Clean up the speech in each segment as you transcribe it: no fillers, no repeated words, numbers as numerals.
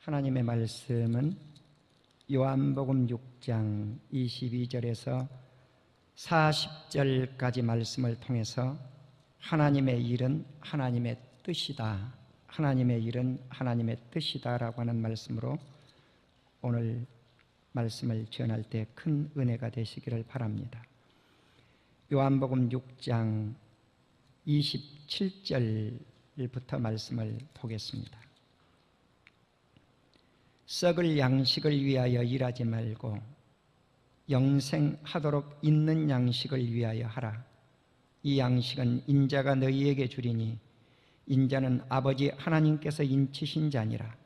하나님의 말씀은 요한복음 6장 22절에서 40절까지 말씀을 통해서 하나님의 일은 하나님의 뜻이다, 하나님의 일은 하나님의 뜻이다 라고 하는 말씀으로 오늘 말씀을 전할 때 큰 은혜가 되시기를 바랍니다. 요한복음 6장 27절부터 말씀을 보겠습니다. 썩을 양식을 위하여 일하지 말고 영생하도록 있는 양식을 위하여 하라. 이 양식은 인자가 너희에게 주리니 인자는 아버지 하나님께서 인치신 자니라.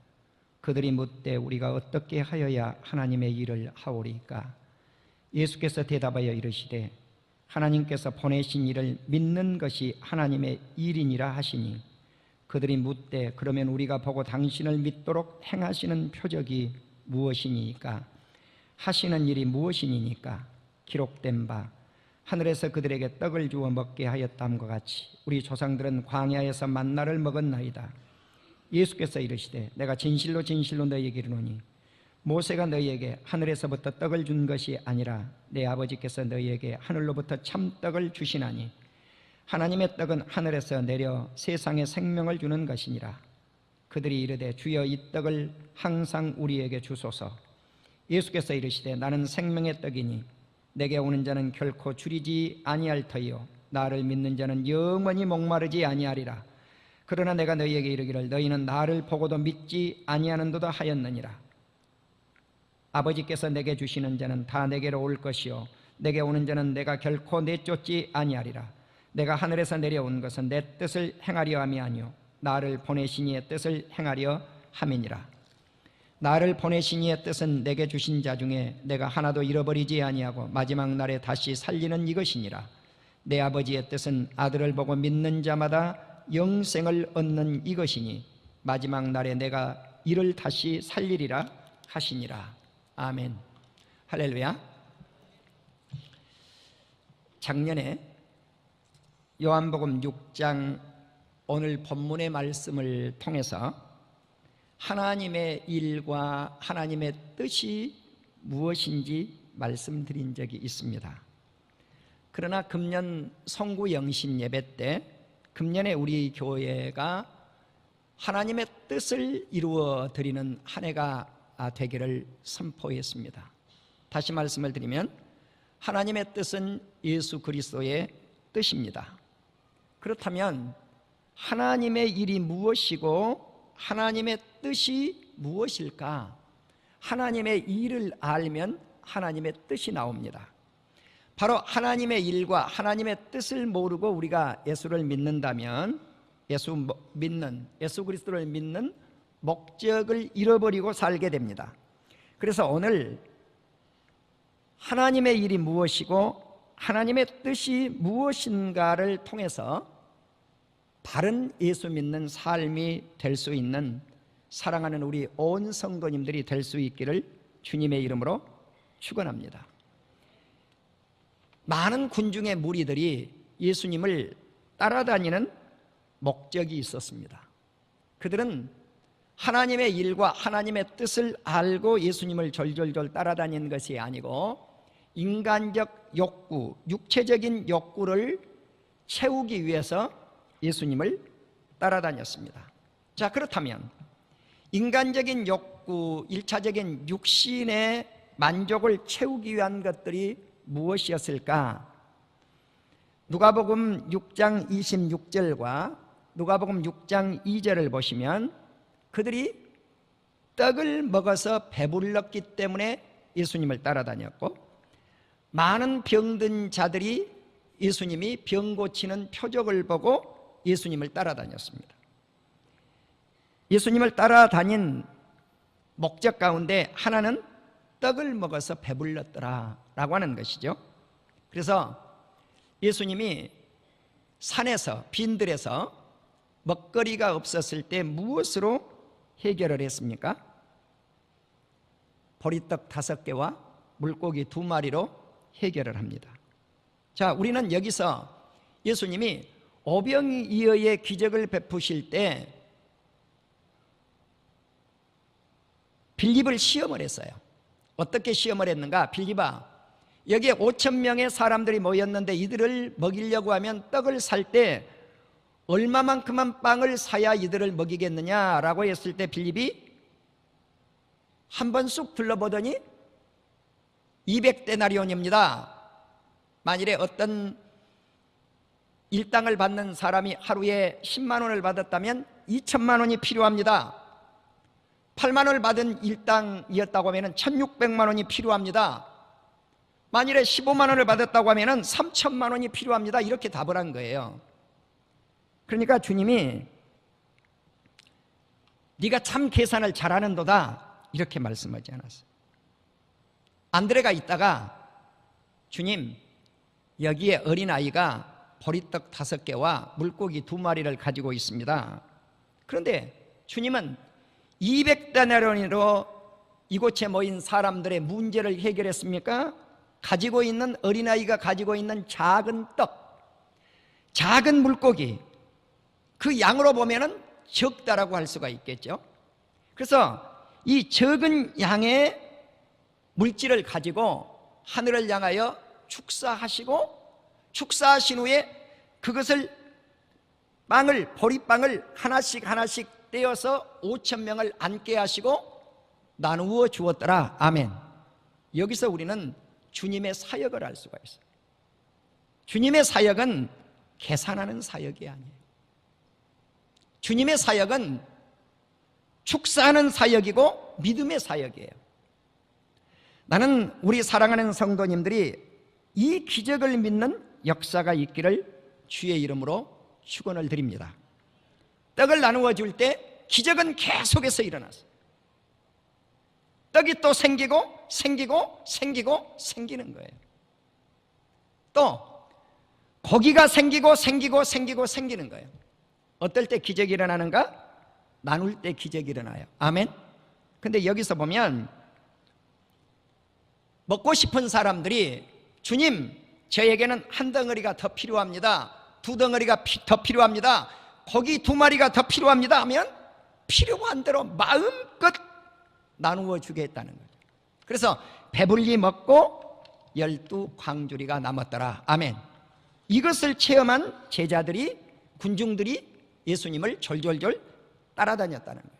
그들이 묻되 우리가 어떻게 하여야 하나님의 일을 하오리까? 예수께서 대답하여 이르시되 하나님께서 보내신 이를 믿는 것이 하나님의 일이니라 하시니, 그들이 묻되 그러면 우리가 보고 당신을 믿도록 행하시는 표적이 무엇이니까? 하시는 일이 무엇이니까? 기록된 바 하늘에서 그들에게 떡을 주어 먹게 하였다함과 같이 우리 조상들은 광야에서 만나를 먹었나이다. 예수께서 이르시되 내가 진실로 진실로 너희에게 이르노니 모세가 너희에게 하늘에서부터 떡을 준 것이 아니라 내 아버지께서 너희에게 하늘로부터 참떡을 주시나니 하나님의 떡은 하늘에서 내려 세상에 생명을 주는 것이니라. 그들이 이르되 주여 이 떡을 항상 우리에게 주소서. 예수께서 이르시되 나는 생명의 떡이니 내게 오는 자는 결코 줄이지 아니할 터이요 나를 믿는 자는 영원히 목마르지 아니하리라. 그러나 내가 너희에게 이르기를 너희는 나를 보고도 믿지 아니하는도다 하였느니라. 아버지께서 내게 주시는 자는 다 내게로 올 것이요 내게 오는 자는 내가 결코 내쫓지 아니하리라. 내가 하늘에서 내려온 것은 내 뜻을 행하려 함이 아니요 나를 보내신 이의 뜻을 행하려 함이니라. 나를 보내신 이의 뜻은 내게 주신 자 중에 내가 하나도 잃어버리지 아니하고 마지막 날에 다시 살리는 이것이니라. 내 아버지의 뜻은 아들을 보고 믿는 자마다 영생을 얻는 이것이니 마지막 날에 내가 이를 다시 살리리라 하시니라. 아멘. 할렐루야. 작년에 요한복음 6장 오늘 본문의 말씀을 통해서 하나님의 일과 하나님의 뜻이 무엇인지 말씀드린 적이 있습니다. 그러나 금년 성구 영신 예배 때 금년에 우리 교회가 하나님의 뜻을 이루어 드리는 한 해가 되기를 선포했습니다. 다시 말씀을 드리면 하나님의 뜻은 예수 그리스도의 뜻입니다. 그렇다면 하나님의 일이 무엇이고 하나님의 뜻이 무엇일까? 하나님의 일을 알면 하나님의 뜻이 나옵니다. 바로 하나님의 일과 하나님의 뜻을 모르고 우리가 예수를 믿는다면 예수 그리스도를 믿는 목적을 잃어버리고 살게 됩니다. 그래서 오늘 하나님의 일이 무엇이고 하나님의 뜻이 무엇인가를 통해서 바른 예수 믿는 삶이 될 수 있는 사랑하는 우리 온 성도님들이 될 수 있기를 주님의 이름으로 축원합니다. 많은 군중의 무리들이 예수님을 따라다니는 목적이 있었습니다. 그들은 하나님의 일과 하나님의 뜻을 알고 예수님을 졸졸졸 따라다니는 것이 아니고 인간적 욕구, 육체적인 욕구를 채우기 위해서 예수님을 따라다녔습니다. 자, 그렇다면 인간적인 욕구, 일차적인 육신의 만족을 채우기 위한 것들이 무엇이었을까? 누가복음 6장 26절과 누가복음 6장 2절을 보시면 그들이 떡을 먹어서 배불렀기 때문에 예수님을 따라다녔고 많은 병든 자들이 예수님이 병 고치는 표적을 보고 예수님을 따라다녔습니다. 예수님을 따라다닌 목적 가운데 하나는 떡을 먹어서 배불렀더라 라고 하는 것이죠. 그래서 예수님이 산에서 빈들에서 먹거리가 없었을 때 무엇으로 해결을 했습니까? 보리떡 5개와 물고기 2마리로 해결을 합니다. 자, 우리는 여기서 예수님이 오병이어의 기적을 베푸실 때 빌립을 시험을 했어요. 어떻게 시험을 했는가? 빌립아, 여기에 5,000명의 사람들이 모였는데 이들을 먹이려고 하면 떡을 살 때 얼마만큼만 빵을 사야 이들을 먹이겠느냐라고 했을 때 빌립이 한 번 쑥 둘러보더니 200데나리온입니다. 만일에 어떤 일당을 받는 사람이 하루에 10만 원을 받았다면 2천만 원이 필요합니다. 8만 원을 받은 일당이었다고 하면 1,600만 원이 필요합니다. 만일에 15만 원을 받았다고 하면 3천만 원이 필요합니다. 이렇게 답을 한 거예요. 그러니까 주님이 네가 참 계산을 잘하는도다 이렇게 말씀하지 않았어요. 안드레가 있다가 주님, 여기에 어린아이가 보리떡 5개와 물고기 2마리를 가지고 있습니다. 그런데 주님은 200데나리온으로 이곳에 모인 사람들의 문제를 해결했습니까? 가지고 있는 어린아이가 가지고 있는 작은 떡, 작은 물고기, 그 양으로 보면은 적다라고 할 수가 있겠죠. 그래서 이 적은 양의 물질을 가지고 하늘을 향하여 축사하시고, 축사하신 후에 그것을 보리빵을 하나씩 하나씩 떼어서 5,000명을 앉게 하시고 나누어 주었더라. 아멘. 여기서 우리는 주님의 사역을 알 수가 있어요. 주님의 사역은 계산하는 사역이 아니에요. 주님의 사역은 축사하는 사역이고 믿음의 사역이에요. 나는 우리 사랑하는 성도님들이 이 기적을 믿는 역사가 있기를 주의 이름으로 축원을 드립니다. 떡을 나누어 줄 때 기적은 계속해서 일어났어요. 떡이 또 생기고 생기고 생기고 생기는 거예요. 또 고기가 생기고 생기고 생기고 생기는 거예요. 어떨 때 기적이 일어나는가? 나눌 때 기적이 일어나요. 아멘. 근데 여기서 보면 먹고 싶은 사람들이 주님, 저에게는 한 덩어리가 더 필요합니다. 2덩어리가 더 필요합니다. 고기 2마리가 더 필요합니다 하면 필요한 대로 마음껏 나누어 주겠다는 거죠. 그래서 배불리 먹고 12광주리가 남았더라. 아멘. 이것을 체험한 제자들이, 군중들이 예수님을 졸졸졸 따라다녔다는 거예요.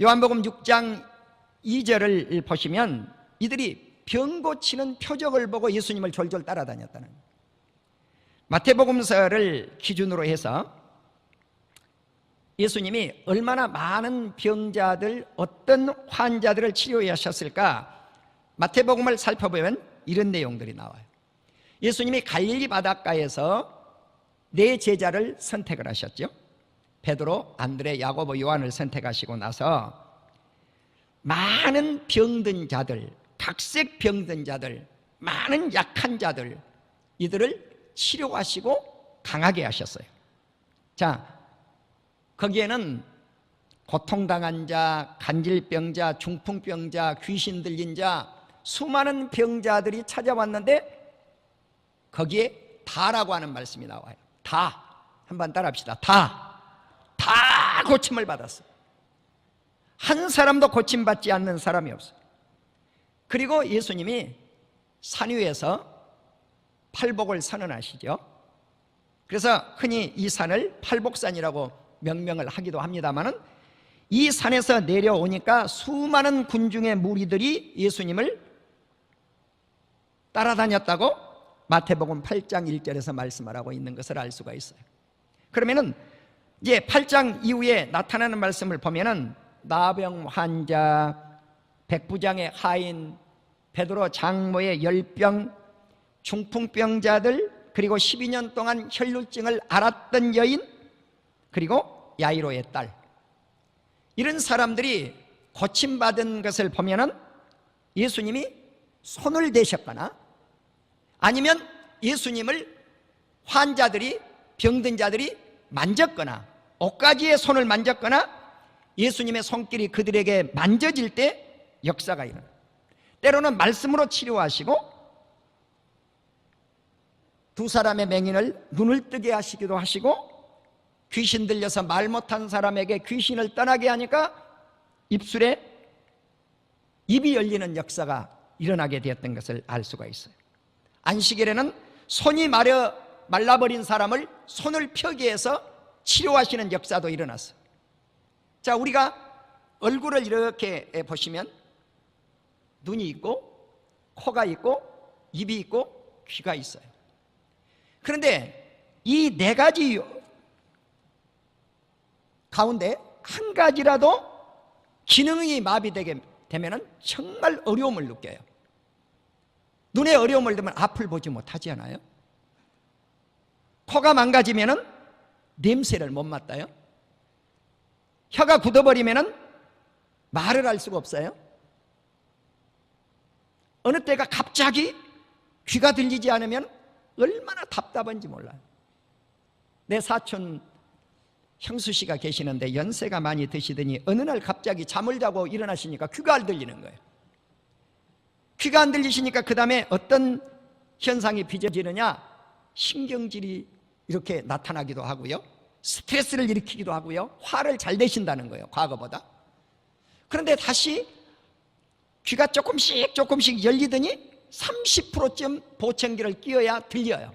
요한복음 6장 2절을 보시면 이들이 병 고치는 표적을 보고 예수님을 졸졸 따라다녔다는 거예요. 마태복음서를 기준으로 해서 예수님이 얼마나 많은 병자들, 어떤 환자들을 치료해 하셨을까? 마태복음을 살펴보면 이런 내용들이 나와요. 예수님이 갈릴리 바닷가에서 4 제자를 선택을 하셨죠. 베드로, 안드레, 야고보, 요한을 선택하시고 나서 많은 병든 자들, 각색 병든 자들, 많은 약한 자들, 이들을 치료하시고 강하게 하셨어요. 자, 거기에는 고통당한 자, 간질병자, 중풍병자, 귀신 들린 자, 수많은 병자들이 찾아왔는데 거기에 다라고 하는 말씀이 나와요. 다. 한번 따라합시다. 다 고침을 받았어요. 한 사람도 고침받지 않는 사람이 없어요. 그리고 예수님이 산 위에서 팔복을 선언하시죠. 그래서 흔히 이 산을 팔복산이라고 명명을 하기도 합니다만은, 이 산에서 내려오니까 수많은 군중의 무리들이 예수님을 따라다녔다고 마태복음 8장 1절에서 말씀을 하고 있는 것을 알 수가 있어요. 그러면은 이제 8장 이후에 나타나는 말씀을 보면은 나병 환자, 백부장의 하인, 베드로 장모의 열병, 중풍병자들, 그리고 12년 동안 혈루증을 앓았던 여인, 그리고 야이로의 딸, 이런 사람들이 고침받은 것을 보면은 예수님이 손을 대셨거나 아니면 예수님을 환자들이, 병든 자들이 만졌거나 옷가지에 손을 만졌거나 예수님의 손길이 그들에게 만져질 때 역사가 일어나요. 때로는 말씀으로 치료하시고 2 사람의 맹인을 눈을 뜨게 하시기도 하시고, 귀신 들려서 말 못한 사람에게 귀신을 떠나게 하니까 입술에 입이 열리는 역사가 일어나게 되었던 것을 알 수가 있어요. 안식일에는 손이 말라버린 사람을 손을 펴게 해서 치료하시는 역사도 일어났어요. 자, 우리가 얼굴을 이렇게 보시면 눈이 있고 코가 있고 입이 있고 귀가 있어요. 그런데 이 네 가지 가운데 한 가지라도 기능이 마비되게 되면 정말 어려움을 느껴요. 눈에 어려움을 들면 앞을 보지 못하지 않아요? 코가 망가지면 냄새를 못 맡아요? 혀가 굳어버리면 말을 할 수가 없어요? 어느 때가 갑자기 귀가 들리지 않으면 얼마나 답답한지 몰라요. 내 사촌 형수 씨가 계시는데 연세가 많이 드시더니 어느 날 갑자기 잠을 자고 일어나시니까 귀가 안 들리는 거예요. 귀가 안 들리시니까 그 다음에 어떤 현상이 빚어지느냐, 신경질이 이렇게 나타나기도 하고요, 스트레스를 일으키기도 하고요, 화를 잘 내신다는 거예요, 과거보다. 그런데 다시 귀가 조금씩 열리더니 30%쯤 보청기를 끼워야 들려요.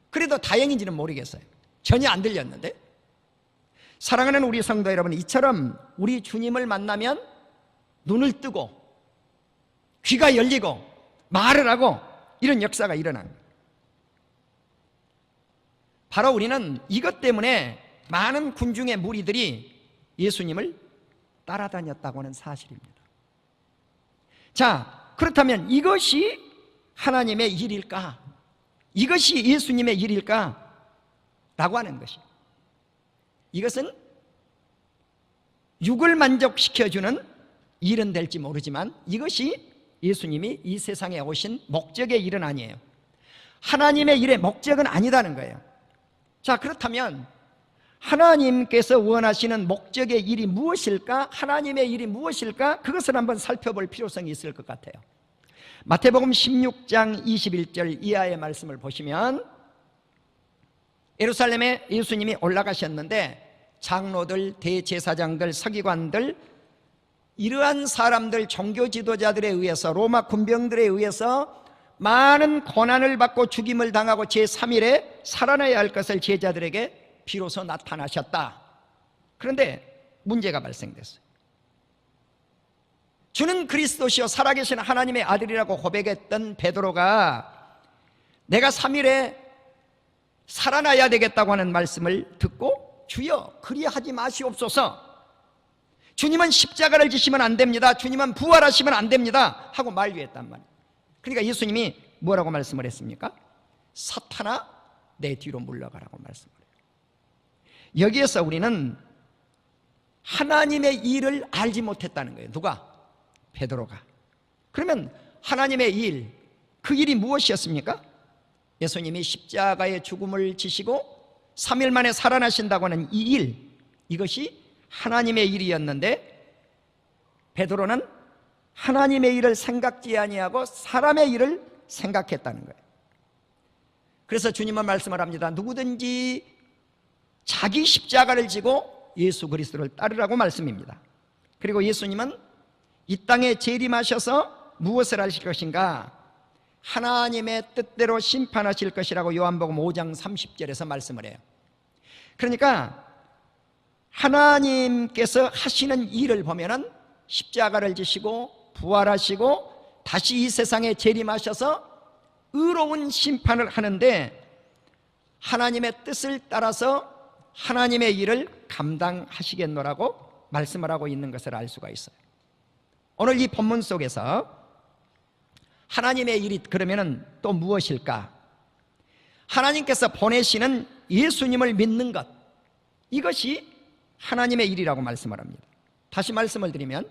그래도 다행인지는 모르겠어요. 전혀 안 들렸는데. 사랑하는 우리 성도 여러분, 이처럼 우리 주님을 만나면 눈을 뜨고 귀가 열리고 말을 하고 이런 역사가 일어납니다. 바로 우리는 이것 때문에 많은 군중의 무리들이 예수님을 따라다녔다고 하는 사실입니다. 자, 그렇다면 이것이 하나님의 일일까? 이것이 예수님의 일일까? 라고 하는 것이, 이것은 육을 만족시켜주는 일은 될지 모르지만 이것이 예수님이 이 세상에 오신 목적의 일은 아니에요. 하나님의 일의 목적은 아니다는 거예요. 자, 그렇다면 하나님께서 원하시는 목적의 일이 무엇일까? 하나님의 일이 무엇일까? 그것을 한번 살펴볼 필요성이 있을 것 같아요. 마태복음 16장 21절 이하의 말씀을 보시면, 예루살렘에 예수님이 올라가셨는데 장로들, 대제사장들, 서기관들, 이러한 사람들, 종교 지도자들에 의해서, 로마 군병들에 의해서 많은 고난을 받고 죽임을 당하고 제3일에 살아나야 할 것을 제자들에게 비로소 나타나셨다. 그런데 문제가 발생됐어요. 주는 그리스도시요 살아계신 하나님의 아들이라고 고백했던 베드로가 내가 3일에 살아나야 되겠다고 하는 말씀을 듣고, 주여 그리하지 마시옵소서, 주님은 십자가를 지시면 안 됩니다, 주님은 부활하시면 안 됩니다 하고 만류했단 말이에요. 그러니까 예수님이 뭐라고 말씀을 했습니까? 사탄아 내 뒤로 물러가라고 말씀을 해요. 여기에서 우리는 하나님의 일을 알지 못했다는 거예요. 누가? 베드로가. 그러면 하나님의 일, 그 일이 무엇이었습니까? 예수님이 십자가의 죽음을 지시고 3일 만에 살아나신다고 하는 이 일, 이것이 하나님의 일이었는데 베드로는 하나님의 일을 생각지 아니하고 사람의 일을 생각했다는 거예요. 그래서 주님은 말씀을 합니다. 누구든지 자기 십자가를 지고 예수 그리스도를 따르라고 말씀입니다. 그리고 예수님은 이 땅에 재림하셔서 무엇을 하실 것인가? 하나님의 뜻대로 심판하실 것이라고 요한복음 5장 30절에서 말씀을 해요. 그러니까 하나님께서 하시는 일을 보면은 십자가를 지시고 부활하시고 다시 이 세상에 재림하셔서 의로운 심판을 하는데, 하나님의 뜻을 따라서 하나님의 일을 감당하시겠노라고 말씀을 하고 있는 것을 알 수가 있어요. 오늘 이 본문 속에서 하나님의 일이 그러면은 또 무엇일까? 하나님께서 보내시는 예수님을 믿는 것, 이것이 하나님의 일이라고 말씀을 합니다. 다시 말씀을 드리면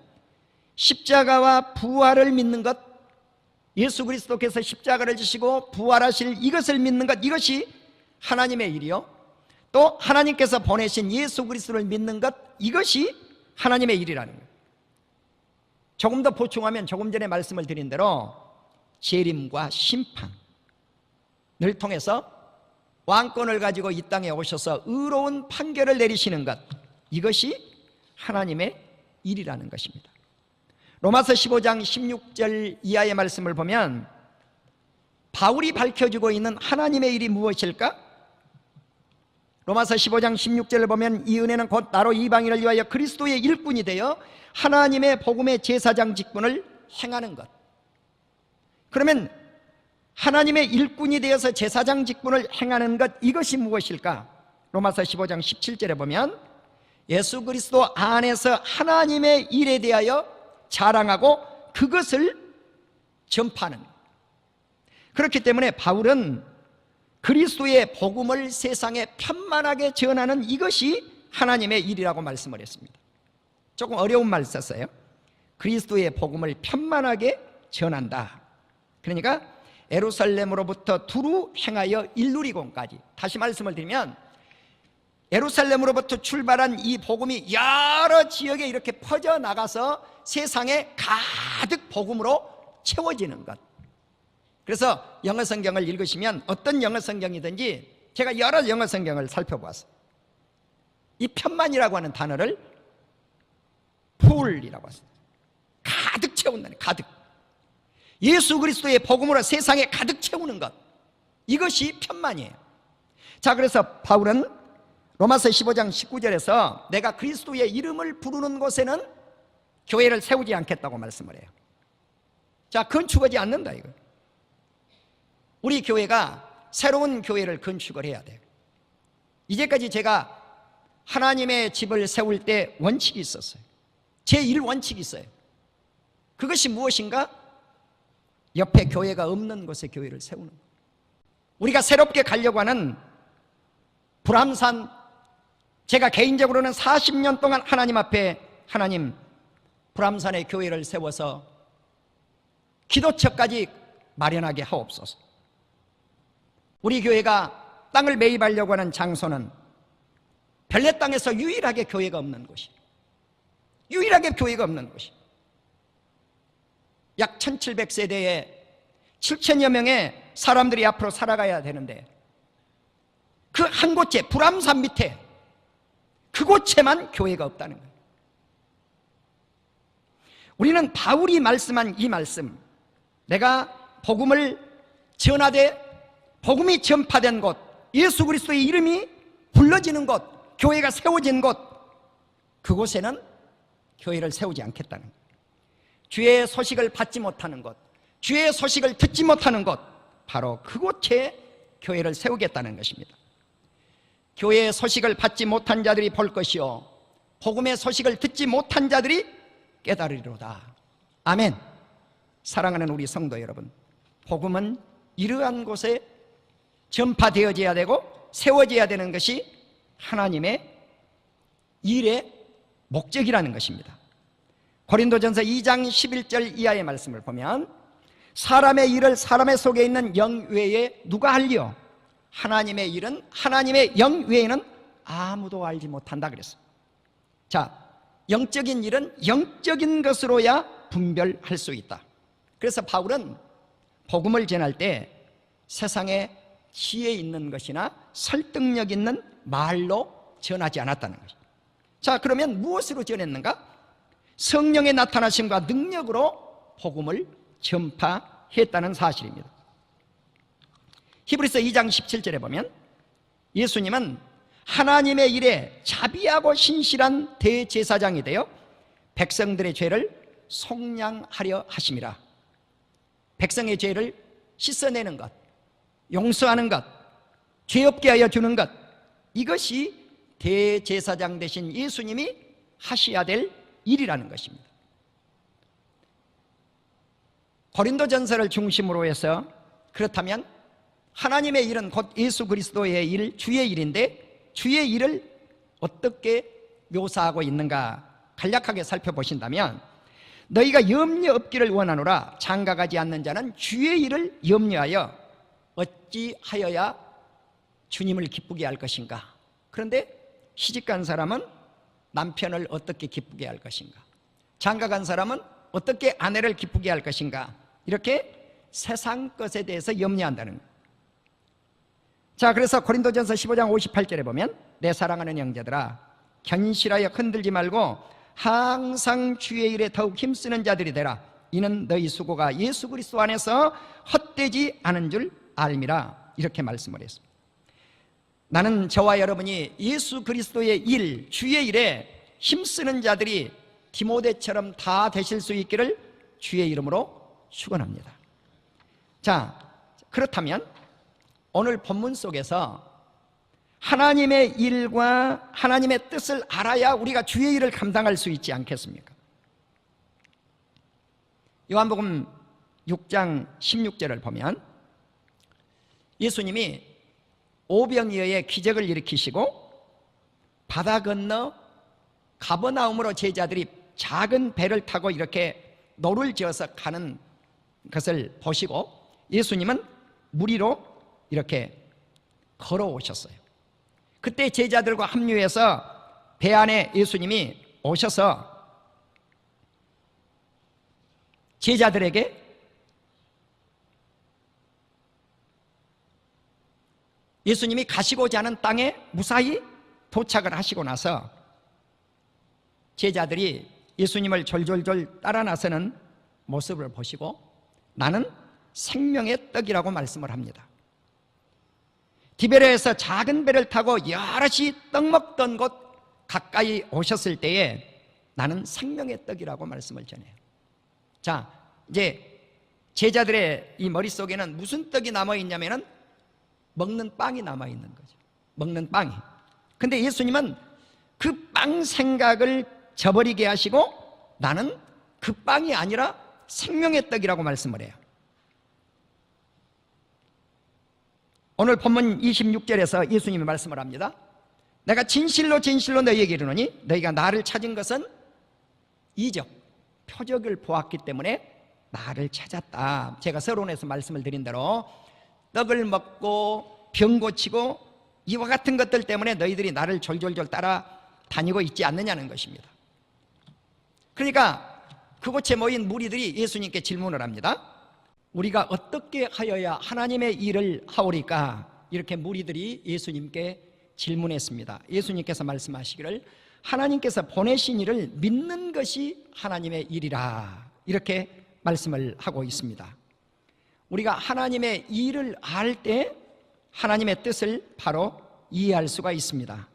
십자가와 부활을 믿는 것, 예수 그리스도께서 십자가를 지시고 부활하실 이것을 믿는 것, 이것이 하나님의 일이요, 또 하나님께서 보내신 예수 그리스도를 믿는 것, 이것이 하나님의 일이라는 거예요. 조금 더 보충하면 조금 전에 말씀을 드린 대로 재림과 심판을 통해서 왕권을 가지고 이 땅에 오셔서 의로운 판결을 내리시는 것, 이것이 하나님의 일이라는 것입니다. 로마서 15장 16절 이하의 말씀을 보면 바울이 밝혀주고 있는 하나님의 일이 무엇일까? 로마서 15장 16절을 보면 이 은혜는 곧 나로 이방인을 위하여 그리스도의 일꾼이 되어 하나님의 복음의 제사장 직분을 행하는 것. 그러면 하나님의 일꾼이 되어서 제사장 직분을 행하는 것, 이것이 무엇일까? 로마서 15장 17절에 보면 예수 그리스도 안에서 하나님의 일에 대하여 자랑하고 그것을 전파하는 것. 그렇기 때문에 바울은 그리스도의 복음을 세상에 편만하게 전하는 이것이 하나님의 일이라고 말씀을 했습니다. 조금 어려운 말 썼어요. 그리스도의 복음을 편만하게 전한다. 그러니까 예루살렘으로부터 두루 행하여 일루리곤까지. 다시 말씀을 드리면 예루살렘으로부터 출발한 이 복음이 여러 지역에 이렇게 퍼져나가서 세상에 가득 복음으로 채워지는 것. 그래서 영어 성경을 읽으시면 어떤 영어 성경이든지 제가 여러 영어 성경을 살펴보았어요. 이 편만이라고 하는 단어를 풀이라고 했어요. 가득 채운다는, 가득. 예수 그리스도의 복음으로 세상에 가득 채우는 것, 이것이 편만이에요. 자, 그래서 바울은 로마서 15장 19절에서 내가 그리스도의 이름을 부르는 곳에는 교회를 세우지 않겠다고 말씀을 해요. 자, 건축하지 않는다 이거. 우리 교회가 새로운 교회를 건축을 해야 돼요. 이제까지 제가 하나님의 집을 세울 때 원칙이 있었어요. 제1원칙이 있어요. 그것이 무엇인가? 옆에 교회가 없는 곳에 교회를 세우는 거예요. 우리가 새롭게 가려고 하는 불암산, 제가 개인적으로는 40년 동안 하나님 앞에, 하나님 불암산에 교회를 세워서 기도처까지 마련하게 하옵소서. 우리 교회가 땅을 매입하려고 하는 장소는 별내 땅에서 유일하게 교회가 없는 곳이, 유일하게 교회가 없는 곳이, 약 1700세대에 7천여 명의 사람들이 앞으로 살아가야 되는데 그 한 곳에, 불암산 밑에 그곳에만 교회가 없다는 거예요. 우리는 바울이 말씀한 이 말씀, 내가 복음을 전하되 복음이 전파된 곳, 예수 그리스도의 이름이 불러지는 곳, 교회가 세워진 곳, 그곳에는 교회를 세우지 않겠다는 거예요. 주의 소식을 받지 못하는 곳, 주의 소식을 듣지 못하는 곳, 바로 그곳에 교회를 세우겠다는 것입니다. 교회의 소식을 받지 못한 자들이 볼 것이요 복음의 소식을 듣지 못한 자들이 깨달으리로다. 아멘. 사랑하는 우리 성도 여러분, 복음은 이러한 곳에 전파되어져야 되고 세워져야 되는 것이 하나님의 일의 목적이라는 것입니다. 고린도전서 2장 11절 이하의 말씀을 보면 사람의 일을 사람의 속에 있는 영 외에 누가 알리요? 하나님의 일은 하나님의 영 외에는 아무도 알지 못한다 그랬어요. 자, 영적인 일은 영적인 것으로야 분별할 수 있다. 그래서 바울은 복음을 전할 때 세상에 지혜 있는 것이나 설득력 있는 말로 전하지 않았다는 것입니다. 자, 그러면 무엇으로 전했는가? 성령의 나타나심과 능력으로 복음을 전파했다는 사실입니다. 히브리서 2장 17절에 보면 예수님은 하나님의 일에 자비하고 신실한 대제사장이 되어 백성들의 죄를 속량하려 하심이라. 백성의 죄를 씻어내는 것, 용서하는 것, 죄 없게 하여 주는 것, 이것이 대제사장 되신 예수님이 하셔야 될 일이라는 것입니다. 고린도전서를 중심으로 해서 그렇다면 하나님의 일은 곧 예수 그리스도의 일, 주의 일인데 주의 일을 어떻게 묘사하고 있는가 간략하게 살펴보신다면 너희가 염려 없기를 원하노라. 장가가지 않는 자는 주의 일을 염려하여 어찌하여야 주님을 기쁘게 할 것인가. 그런데 시집간 사람은 남편을 어떻게 기쁘게 할 것인가, 장가간 사람은 어떻게 아내를 기쁘게 할 것인가, 이렇게 세상 것에 대해서 염려한다는 거예요. 자, 그래서 고린도전서 15장 58절에 보면 내 사랑하는 형제들아, 견실하여 흔들지 말고 항상 주의 일에 더욱 힘쓰는 자들이 되라. 이는 너희 수고가 예수 그리스도 안에서 헛되지 않은 줄 알미라. 이렇게 말씀을 했습니다. 나는 저와 여러분이 예수 그리스도의 일, 주의 일에 힘쓰는 자들이 디모데처럼 다 되실 수 있기를 주의 이름으로 축원합니다. 자, 그렇다면 오늘 본문 속에서 하나님의 일과 하나님의 뜻을 알아야 우리가 주의 일을 감당할 수 있지 않겠습니까? 요한복음 6장 16절을 보면 예수님이 오병이어의 기적을 일으키시고 바다 건너 가버나움으로 제자들이 작은 배를 타고 이렇게 노를 지어서 가는 것을 보시고 예수님은 물 위로 이렇게 걸어오셨어요. 그때 제자들과 합류해서 배 안에 예수님이 오셔서 제자들에게 예수님이 가시고자 하는 땅에 무사히 도착을 하시고 나서 제자들이 예수님을 졸졸졸 따라 나서는 모습을 보시고 나는 생명의 떡이라고 말씀을 합니다. 디베레에서 작은 배를 타고 여럿이 떡 먹던 곳 가까이 오셨을 때에 나는 생명의 떡이라고 말씀을 전해요. 자, 이제 제자들의 이 머릿속에는 무슨 떡이 남아있냐면은 먹는 빵이 남아있는 거죠. 먹는 빵이. 근데 예수님은 그 빵 생각을 저버리게 하시고 나는 그 빵이 아니라 생명의 떡이라고 말씀을 해요. 오늘 본문 26절에서 예수님이 말씀을 합니다. 내가 진실로 진실로 너희에게 이르노니 너희가 나를 찾은 것은 이적, 표적을 보았기 때문에 나를 찾았다. 제가 서론에서 말씀을 드린 대로 떡을 먹고 병 고치고 이와 같은 것들 때문에 너희들이 나를 졸졸졸 따라 다니고 있지 않느냐는 것입니다. 그러니까 그곳에 모인 무리들이 예수님께 질문을 합니다. 우리가 어떻게 하여야 하나님의 일을 하오리까? 이렇게 무리들이 예수님께 질문했습니다. 예수님께서 말씀하시기를 하나님께서 보내신 일을 믿는 것이 하나님의 일이라, 이렇게 말씀을 하고 있습니다. 우리가 하나님의 일을 알 때 하나님의 뜻을 바로 이해할 수가 있습니다.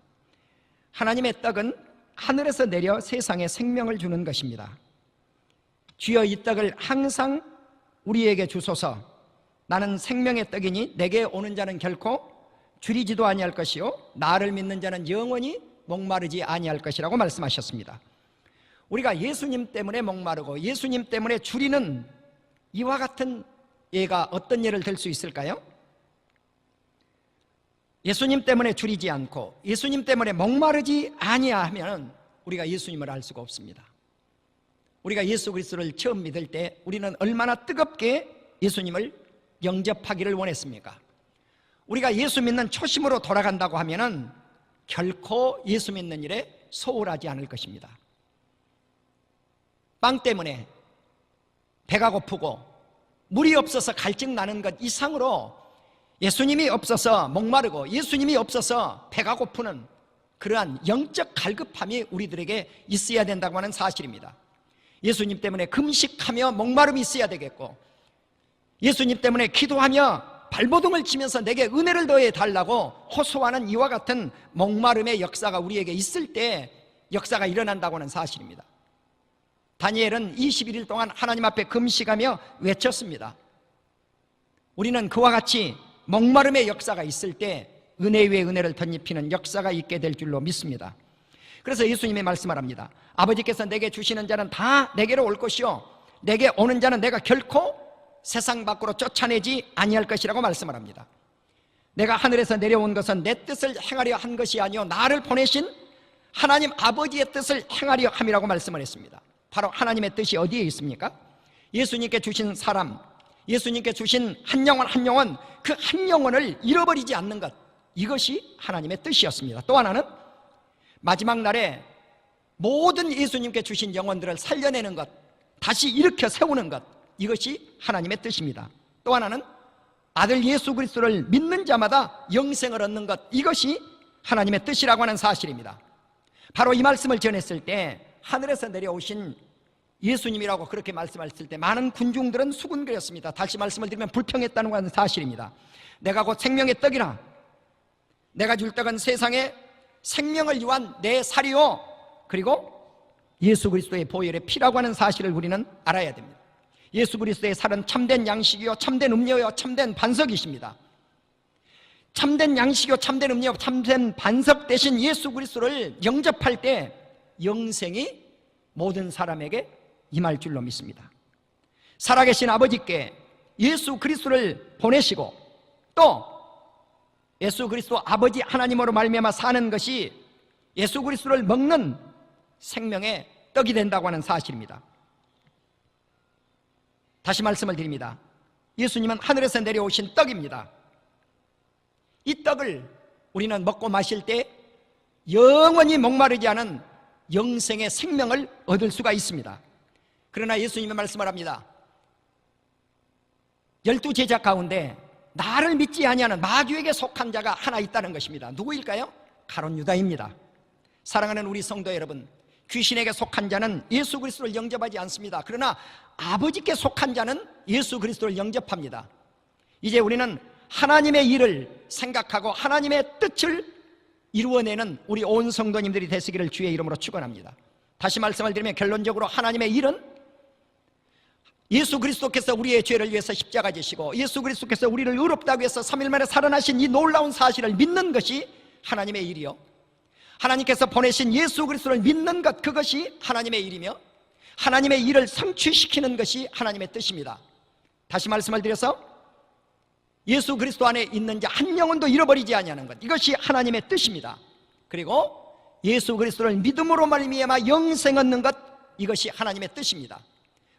하나님의 떡은 하늘에서 내려 세상에 생명을 주는 것입니다. 주여 이 떡을 항상 우리에게 주소서. 나는 생명의 떡이니 내게 오는 자는 결코 줄이지도 아니할 것이요 나를 믿는 자는 영원히 목마르지 아니할 것이라고 말씀하셨습니다. 우리가 예수님 때문에 목마르고 예수님 때문에 줄이는 이와 같은 예가 어떤 예를 들 수 있을까요? 예수님 때문에 줄이지 않고 예수님 때문에 목마르지 아니하면 우리가 예수님을 알 수가 없습니다. 우리가 예수 그리스도를 처음 믿을 때 우리는 얼마나 뜨겁게 예수님을 영접하기를 원했습니까? 우리가 예수 믿는 초심으로 돌아간다고 하면은 결코 예수 믿는 일에 소홀하지 않을 것입니다. 빵 때문에 배가 고프고 물이 없어서 갈증 나는 것 이상으로 예수님이 없어서 목마르고 예수님이 없어서 배가 고프는 그러한 영적 갈급함이 우리들에게 있어야 된다고 하는 사실입니다. 예수님 때문에 금식하며 목마름이 있어야 되겠고 예수님 때문에 기도하며 발버둥을 치면서 내게 은혜를 더해 달라고 호소하는 이와 같은 목마름의 역사가 우리에게 있을 때 역사가 일어난다고 하는 사실입니다. 다니엘은 21일 동안 하나님 앞에 금식하며 외쳤습니다. 우리는 그와 같이 목마름의 역사가 있을 때 은혜 위에 은혜를 덧입히는 역사가 있게 될 줄로 믿습니다. 그래서 예수님이 말씀을 합니다. 아버지께서 내게 주시는 자는 다 내게로 올 것이요 내게 오는 자는 내가 결코 세상 밖으로 쫓아내지 아니할 것이라고 말씀을 합니다. 내가 하늘에서 내려온 것은 내 뜻을 행하려 한 것이 아니요 나를 보내신 하나님 아버지의 뜻을 행하려 함이라고 말씀을 했습니다. 바로 하나님의 뜻이 어디에 있습니까? 예수님께 주신 사람, 예수님께 주신 한 영혼 한 영혼, 그 한 영혼을 잃어버리지 않는 것, 이것이 하나님의 뜻이었습니다. 또 하나는 마지막 날에 모든 예수님께 주신 영혼들을 살려내는 것, 다시 일으켜 세우는 것, 이것이 하나님의 뜻입니다. 또 하나는 아들 예수 그리스도를 믿는 자마다 영생을 얻는 것, 이것이 하나님의 뜻이라고 하는 사실입니다. 바로 이 말씀을 전했을 때 하늘에서 내려오신 예수님이라고 그렇게 말씀하셨을 때 많은 군중들은 수군거렸습니다. 다시 말씀을 드리면 불평했다는 것은 사실입니다. 내가 곧 생명의 떡이라, 내가 줄 떡은 세상에 생명을 유한 내 살이요, 그리고 예수 그리스도의 보혈의 피라고 하는 사실을 우리는 알아야 됩니다. 예수 그리스도의 살은 참된 양식이요, 참된 음료요, 참된 반석이십니다. 참된 양식이요, 참된 음료, 참된 반석 대신 예수 그리스도를 영접할 때 영생이 모든 사람에게 임할 줄로 믿습니다. 살아계신 아버지께 예수 그리스도를 보내시고 또 예수 그리스도 아버지 하나님으로 말미암아 사는 것이 예수 그리스도를 먹는 생명의 떡이 된다고 하는 사실입니다. 다시 말씀을 드립니다. 예수님은 하늘에서 내려오신 떡입니다. 이 떡을 우리는 먹고 마실 때 영원히 목마르지 않은 영생의 생명을 얻을 수가 있습니다. 그러나 예수님의 말씀을 합니다. 12제자 가운데 나를 믿지 아니하는 마귀에게 속한 자가 하나 있다는 것입니다. 누구일까요? 가룟 유다입니다. 사랑하는 우리 성도 여러분, 귀신에게 속한 자는 예수 그리스도를 영접하지 않습니다. 그러나 아버지께 속한 자는 예수 그리스도를 영접합니다. 이제 우리는 하나님의 일을 생각하고 하나님의 뜻을 이루어내는 우리 온 성도님들이 되시기를 주의 이름으로 축원합니다. 다시 말씀을 드리면 결론적으로 하나님의 일은 예수 그리스도께서 우리의 죄를 위해서 십자가 지시고 예수 그리스도께서 우리를 의롭다고 해서 3일 만에 살아나신 이 놀라운 사실을 믿는 것이 하나님의 일이요, 하나님께서 보내신 예수 그리스도를 믿는 것, 그것이 하나님의 일이며 하나님의 일을 성취시키는 것이 하나님의 뜻입니다. 다시 말씀을 드려서 예수 그리스도 안에 있는 자 한 영혼도 잃어버리지 아니하는 것, 이것이 하나님의 뜻입니다. 그리고 예수 그리스도를 믿음으로 말미암아 영생 얻는 것, 이것이 하나님의 뜻입니다.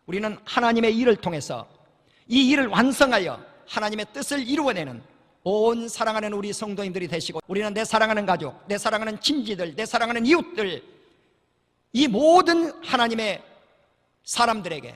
우리는 하나님의 일을 통해서 이 일을 완성하여 하나님의 뜻을 이루어내는 온 사랑하는 우리 성도님들이 되시고, 우리는 내 사랑하는 가족, 내 사랑하는 친지들, 내 사랑하는 이웃들, 이 모든 하나님의 사람들에게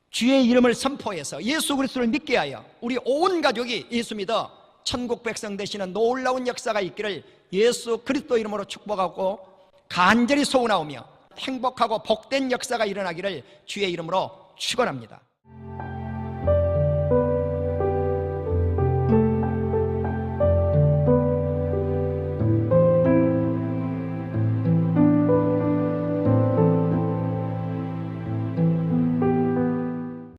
주의 이름을 선포해서 예수 그리스도를 믿게 하여 우리 온 가족이 예수 믿어 천국 백성 되시는 놀라운 역사가 있기를 예수 그리스도 이름으로 축복하고 간절히 소원하오며 행복하고 복된 역사가 일어나기를 주의 이름으로 축원합니다.